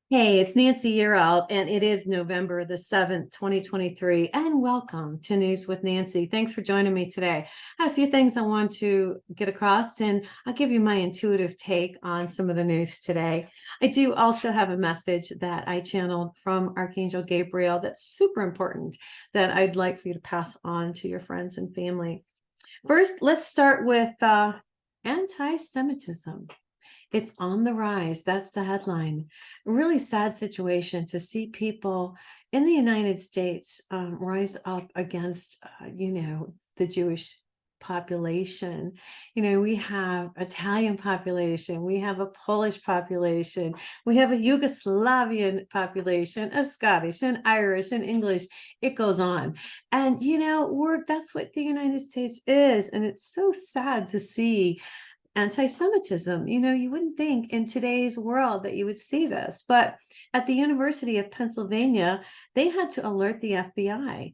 Hey, it's Nancy Year Out, and it is November the 7th, 2023. And welcome to News with Nancy. Thanks for joining me today. I had a few things I want to get across, and I'll give you my intuitive take on some of the news today. I do also have a message that I channeled from Archangel Gabriel that's super important that I'd like for you to pass on to your friends and family. First, let's start with anti-Semitism. It's on the rise. That's the headline. A really sad situation to see people in the United States rise up against, the Jewish population. We have Italian population, we have a Polish population, we have a Yugoslavian population, a Scottish, an Irish, an English. It goes on, and that's what the United States is, and it's so sad to see anti-Semitism. You wouldn't think in today's world that you would see this, but at the University of Pennsylvania, they had to alert the FBI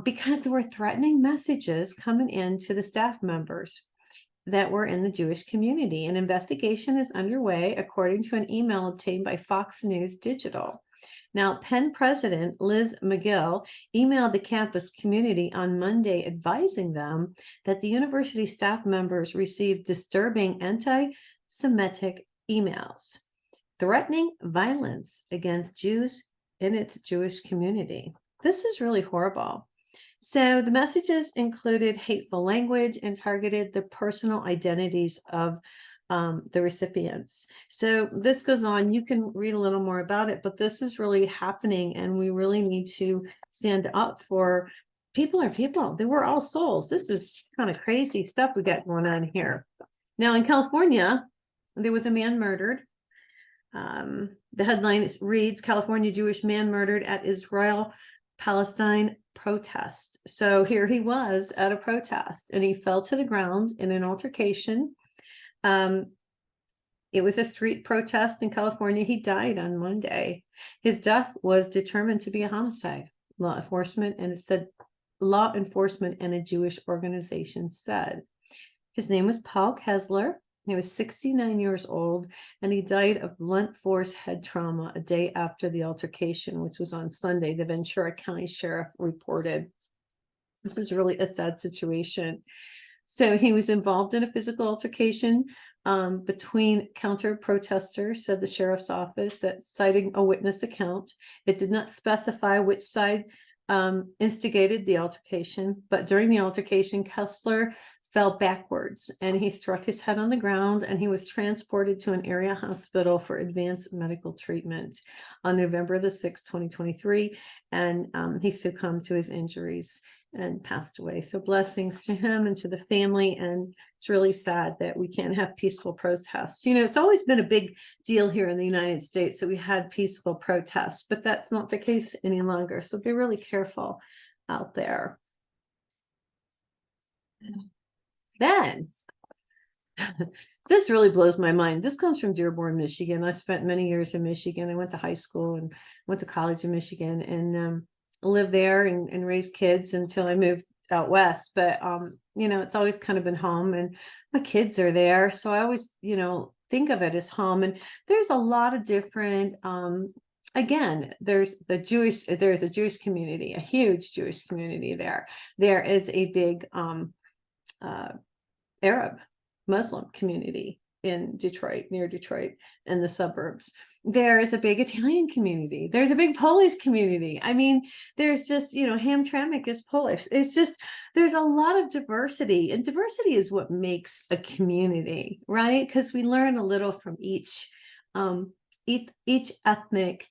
because there were threatening messages coming in to the staff members that were in the Jewish community. An investigation is underway, according to an email obtained by Fox News Digital. Now, Penn President Liz McGill emailed the campus community on Monday advising them that the university staff members received disturbing anti-Semitic emails threatening violence against Jews in its Jewish community. This is really horrible. So the messages included hateful language and targeted the personal identities of the recipients. So this goes on. You can read a little more about it, but this is really happening, and we really need to stand up for people are people. They were all souls. This is kind of crazy stuff we got going on here. Now, in California, there was a man murdered. The headline reads, California Jewish man murdered at Israel-Palestine protest. So here he was at a protest, and he fell to the ground in an altercation. It was a street protest in California. He died on Monday. His death was determined to be a homicide. Law enforcement and a Jewish organization said. His name was Paul Kessler. He was 69 years old, and he died of blunt force head trauma a day after the altercation, which was on Sunday, the Ventura County Sheriff reported. This is really a sad situation. So he was involved in a physical altercation between counter-protesters, said the sheriff's office, that citing a witness account. It did not specify which side instigated the altercation, but during the altercation, Kessler fell backwards and he struck his head on the ground, and he was transported to an area hospital for advanced medical treatment on November the 6th, 2023, and he succumbed to his injuries and passed away. So blessings to him and to the family. And it's really sad that we can't have peaceful protests. It's always been a big deal here in the United States that we had peaceful protests, but that's not the case any longer. So be really careful out there. Then, this really blows my mind. This comes from Dearborn, Michigan. I spent many years in Michigan. I went to high school and went to college in Michigan, and lived there and raised kids until I moved out west. But it's always kind of been home, and my kids are there, so I always think of it as home. And there's a lot of different again, there's a Jewish community, a huge Jewish community there. There is a big Arab Muslim community in Detroit, near Detroit, in the suburbs. There is a big Italian community. There's a big Polish community. I mean, there's just, Hamtramck is Polish. It's just, there's a lot of diversity, and diversity is what makes a community, right? Because we learn a little from each ethnic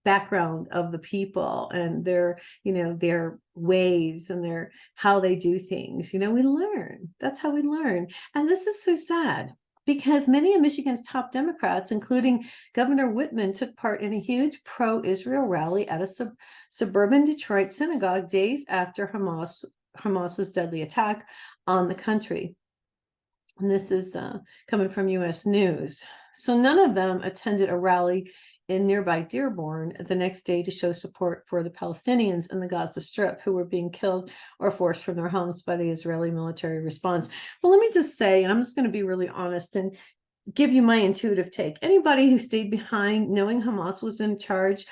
background of the people and their ways and how they do things. We learn. That's how we learn. And this is so sad, because many of Michigan's top Democrats, including Governor Whitman, took part in a huge pro-Israel rally at a suburban Detroit synagogue days after Hamas's deadly attack on the country. And this is coming from U.S. News. So none of them attended a rally in nearby Dearborn the next day to show support for the Palestinians in the Gaza Strip who were being killed or forced from their homes by the Israeli military response. Well, let me just say, and I'm just going to be really honest, and give you my intuitive take. Anybody who stayed behind knowing Hamas was in charge,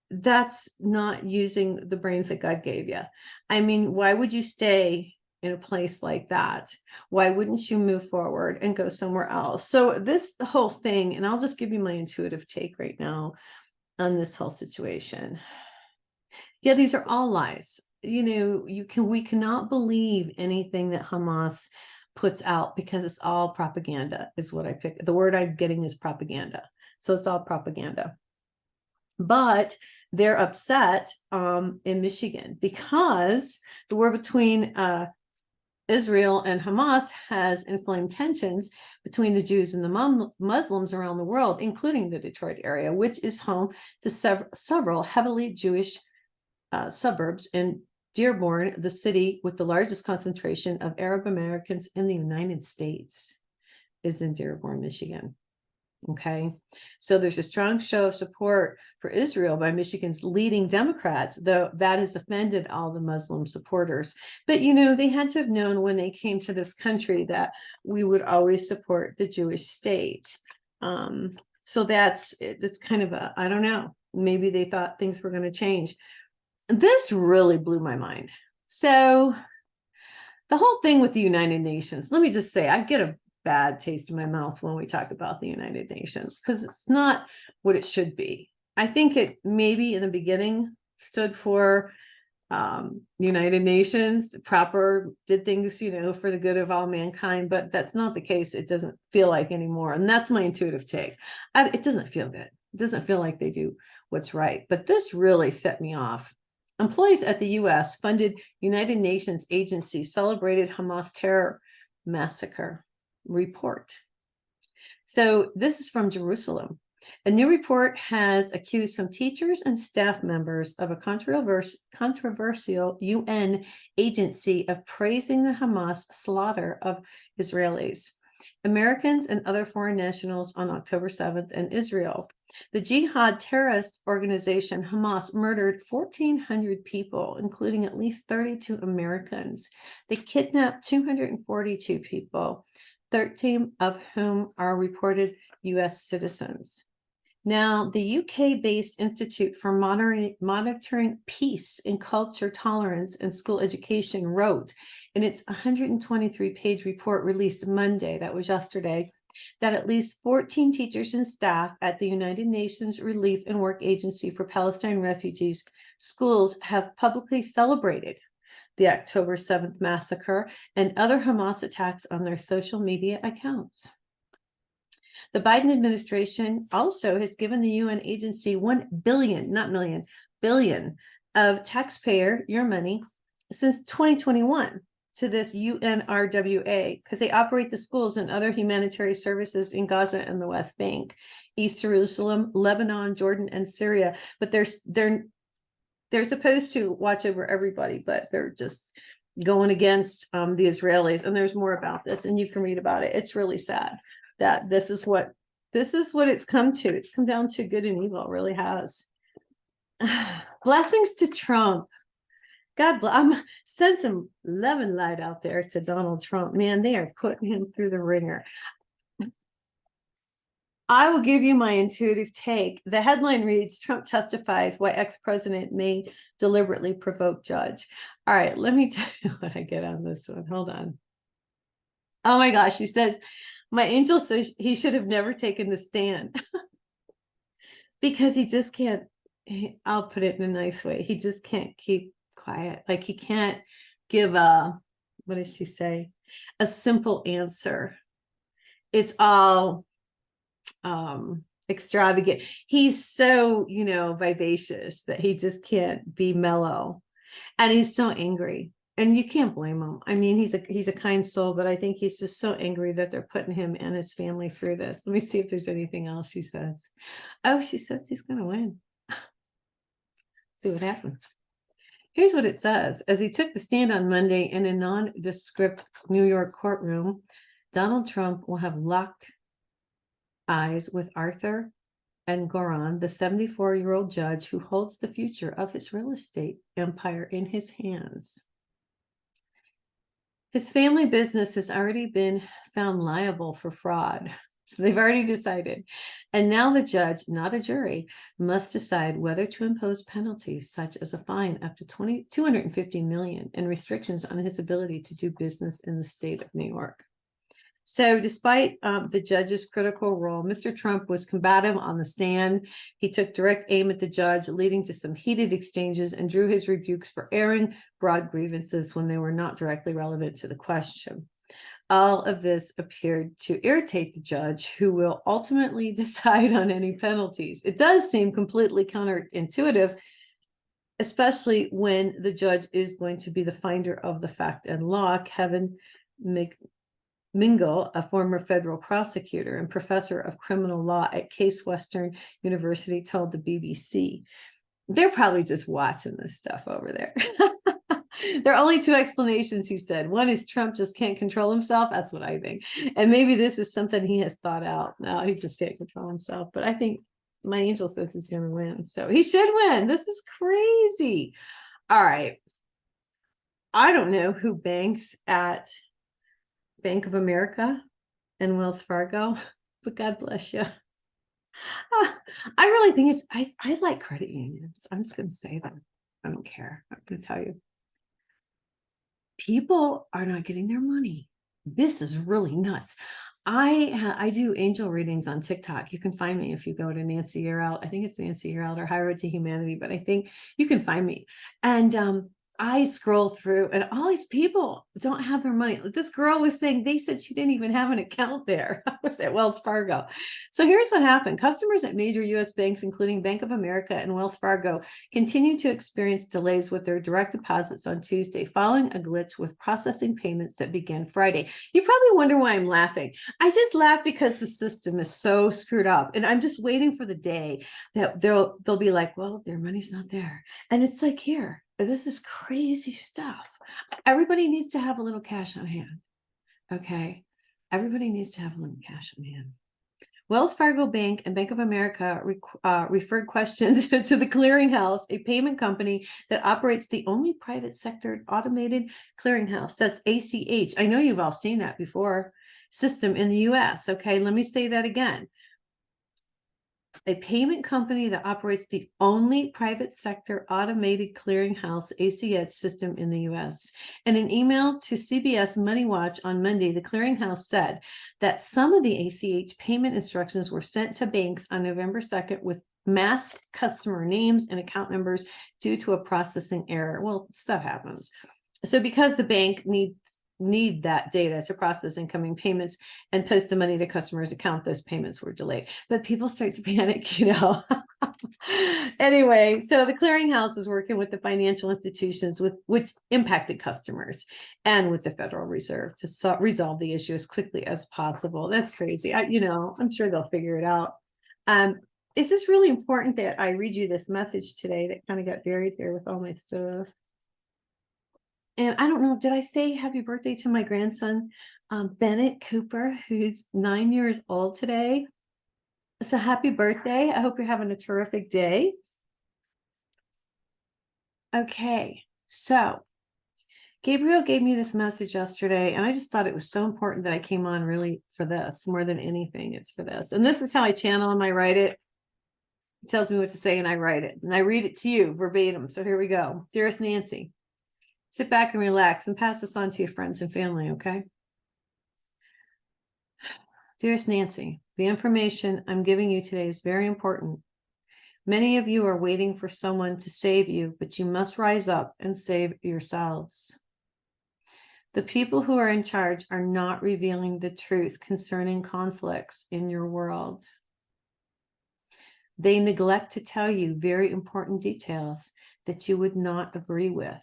that's not using the brains that God gave you. I mean, why would you stay in a place like that? Why wouldn't you move forward and go somewhere else? So the whole thing, and I'll just give you my intuitive take right now on this whole situation. Yeah, these are all lies. We cannot believe anything that Hamas puts out because it's all propaganda, is what I pick. The word I'm getting is propaganda. So it's all propaganda. But they're upset in Michigan because the war between Israel and Hamas has inflamed tensions between the Jews and the Muslims around the world, including the Detroit area, which is home to several heavily Jewish suburbs, in Dearborn, the city with the largest concentration of Arab Americans in the United States, is in Dearborn, Michigan. Okay, so there's a strong show of support for Israel by Michigan's leading Democrats, though that has offended all the Muslim supporters. But they had to have known when they came to this country that we would always support the Jewish state. So it's kind of I don't know, maybe they thought things were going to change. This really blew my mind. So the whole thing with the United Nations, let me just say, I get a bad taste in my mouth when we talk about the United Nations because it's not what it should be. I think it maybe in the beginning stood for United Nations, did things, for the good of all mankind, but that's not the case. It doesn't feel like anymore. And that's my intuitive take. It doesn't feel good. It doesn't feel like they do what's right. But this really set me off. Employees at the U.S. funded United Nations agency celebrated Hamas terror massacre report. So this is from Jerusalem. A new report has accused some teachers and staff members of a controversial UN agency of praising the Hamas slaughter of Israelis, Americans, and other foreign nationals on October 7th in Israel. The jihad terrorist organization Hamas murdered 1,400 people, including at least 32 Americans. They kidnapped 242 people, 13 of whom are reported U.S. citizens. Now, the UK-based Institute for Monitoring Peace and Culture Tolerance and School Education wrote in its 123-page report released Monday, that was yesterday, that at least 14 teachers and staff at the United Nations Relief and Work Agency for Palestine Refugees schools have publicly celebrated the October 7th massacre and other Hamas attacks on their social media accounts. The Biden administration also has given the UN agency $1 billion, not million, billion of taxpayer, your money, since 2021 to this UNRWA, because they operate the schools and other humanitarian services in Gaza and the West Bank, East Jerusalem, Lebanon, Jordan, and Syria. But they're supposed to watch over everybody, but they're just going against the Israelis. And there's more about this, and you can read about it. It's really sad that this is what it's come to. It's come down to good and evil. It really has. Blessings to Trump. God bless. I'm send some love and light out there to Donald Trump. Man, they are putting him through the ringer. I will give you my intuitive take. The headline reads, Trump testifies why ex-president may deliberately provoke judge. All right, let me tell you what I get on this one. Hold on. Oh my gosh, she says, my angel says he should have never taken the stand because he just can't, I'll put it in a nice way. He just can't keep quiet. Like he can't give what does she say? A simple answer. It's all extravagant. He's so, vivacious that he just can't be mellow. And he's so angry. And you can't blame him. I mean, he's a kind soul, but I think he's just so angry that they're putting him and his family through this. Let me see if there's anything else she says. Oh, she says he's going to win. See what happens. Here's what it says. As he took the stand on Monday in a nondescript New York courtroom, Donald Trump will have locked eyes with Arthur and Goran, the 74-year-old judge who holds the future of his real estate empire in his hands. His family business has already been found liable for fraud. So they've already decided. And now the judge, not a jury, must decide whether to impose penalties such as a fine up to $250 million and restrictions on his ability to do business in the state of New York. So despite the judge's critical role, Mr. Trump was combative on the stand. He took direct aim at the judge, leading to some heated exchanges, and drew his rebukes for airing broad grievances when they were not directly relevant to the question. All of this appeared to irritate the judge, who will ultimately decide on any penalties. It does seem completely counterintuitive, especially when the judge is going to be the finder of the fact and law. Kevin Mingle, a former federal prosecutor and professor of criminal law at Case Western University, told the BBC, "They're probably just watching this stuff over there." There are only two explanations, he said. One is Trump just can't control himself. That's what I think. And maybe this is something he has thought out. No, he just can't control himself. But I think my angel says he's going to win. So he should win. This is crazy. All right. I don't know who banks at Bank of America and Wells Fargo, but God bless you. I really think I like credit unions. I'm just going to say that. I don't care. I'm going to tell you. People are not getting their money. This is really nuts. I do angel readings on TikTok. You can find me if you go to Nancy Yearout. I think it's Nancy Yearout or High Road to Humanity, but I think you can find me. And I scroll through, and all these people don't have their money. This girl was saying they said she didn't even have an account there. I was at Wells Fargo. So here's what happened. Customers at major U.S. banks, including Bank of America and Wells Fargo, continue to experience delays with their direct deposits on Tuesday, following a glitch with processing payments that began Friday. You probably wonder why I'm laughing. I just laugh because the system is so screwed up, and I'm just waiting for the day that they'll be like, well, their money's not there. And it's like, here. This is crazy stuff. Everybody needs to have a little cash on hand. Okay. Everybody needs to have a little cash on hand. Wells Fargo Bank and Bank of America referred questions to the Clearinghouse, a payment company that operates the only private sector automated clearinghouse. That's ACH. I know you've all seen that before. System in the US. Okay. Let me say that again. A payment company that operates the only private sector automated clearinghouse ACH system in the U.S. In an email to CBS Money Watch on Monday, the clearinghouse said that some of the ACH payment instructions were sent to banks on November 2nd with masked customer names and account numbers due to a processing error. Well, stuff happens. So because the bank need that data to process incoming payments and post the money to customers' account, those payments were delayed. But people start to panic, Anyway, so the clearinghouse is working with the financial institutions which impacted customers and with the Federal Reserve to resolve the issue as quickly as possible. That's crazy. I'm sure they'll figure it out. It's just really important that I read you this message today that kind of got buried there with all my stuff. And I don't know, did I say happy birthday to my grandson, Bennett Cooper, who's 9 years old today? So happy birthday. I hope you're having a terrific day. Okay, so Gabriel gave me this message yesterday, and I just thought it was so important that I came on really for this. More than anything, it's for this. And this is how I channel him. I write it. It tells me what to say, and I write it. And I read it to you verbatim. So here we go. Dearest Nancy, sit back and relax and pass this on to your friends and family, okay? Dearest Nancy, the information I'm giving you today is very important. Many of you are waiting for someone to save you, but you must rise up and save yourselves. The people who are in charge are not revealing the truth concerning conflicts in your world. They neglect to tell you very important details that you would not agree with.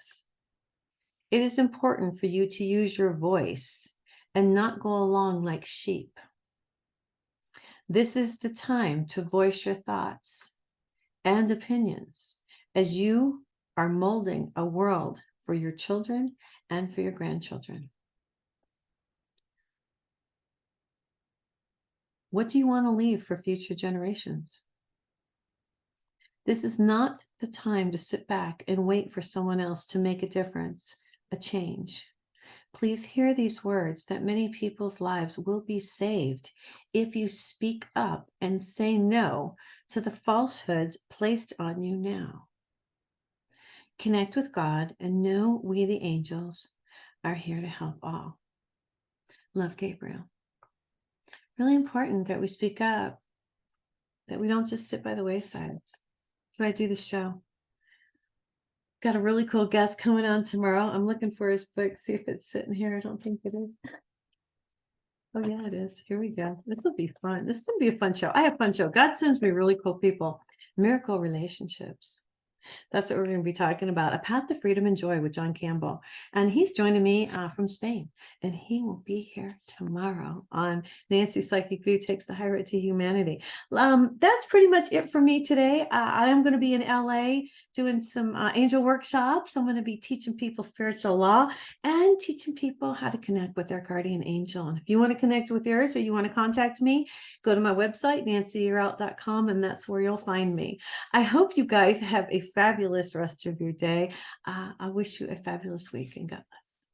It is important for you to use your voice and not go along like sheep. This is the time to voice your thoughts and opinions as you are molding a world for your children and for your grandchildren. What do you want to leave for future generations? This is not the time to sit back and wait for someone else to make a difference, a change. Please hear these words that many people's lives will be saved if you speak up and say no to the falsehoods placed on you now. Connect with God and know we, the angels, are here to help all. Love, Gabriel. Really important that we speak up, that we don't just sit by the wayside. So I do the show. Got a really cool guest coming on tomorrow. I'm looking for his book, see if it's sitting here. I don't think it is. Oh, yeah, it is. Here we go. This will be fun. This will be a fun show. I have a fun show. God sends me really cool people. Miracle relationships. That's what we're going to be talking about. A Path to Freedom and Joy with John Campbell. And he's joining me from Spain. And he will be here tomorrow on Nancy Psychic View Takes the High Road to Humanity. That's pretty much it for me today. I am going to be in LA doing some angel workshops. I'm going to be teaching people spiritual law and teaching people how to connect with their guardian angel. And if you want to connect with yours or you want to contact me, go to my website, nancyyearout.com, and that's where you'll find me. I hope you guys have a fabulous rest of your day. I wish you a fabulous week, and God bless.